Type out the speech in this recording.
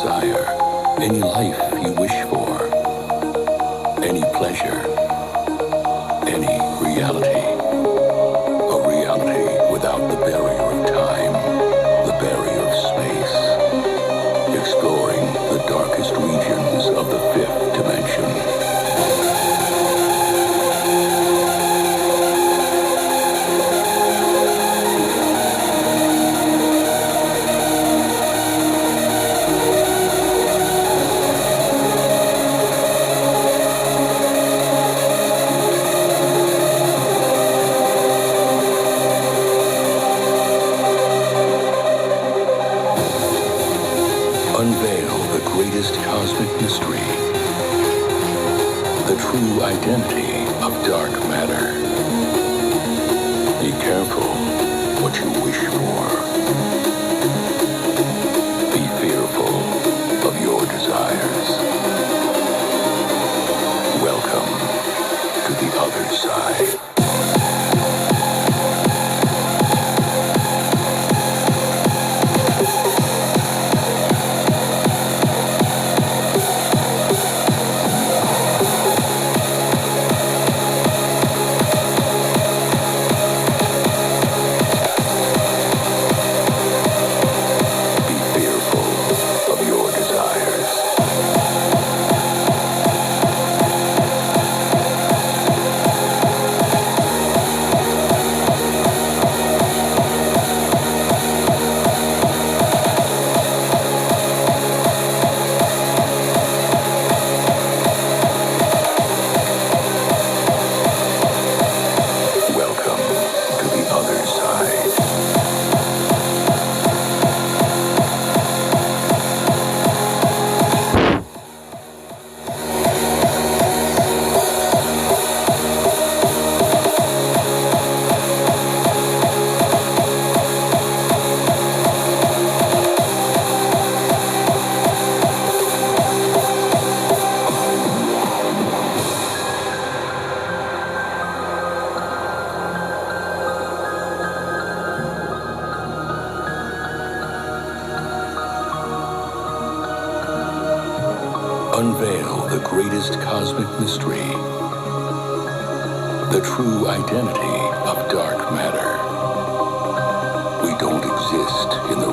desire, any life you wish for, any pleasure, any reality. A reality without the barrier of time, the barrier of space. Exploring the darkest regions of the fifth dimension. Unveil the greatest cosmic mystery, the true identity of dark matter. Be careful what you wish for. Be fearful of your desires. Welcome to the other side. Unveil the greatest cosmic mystery, the true identity of dark matter. We don't exist in the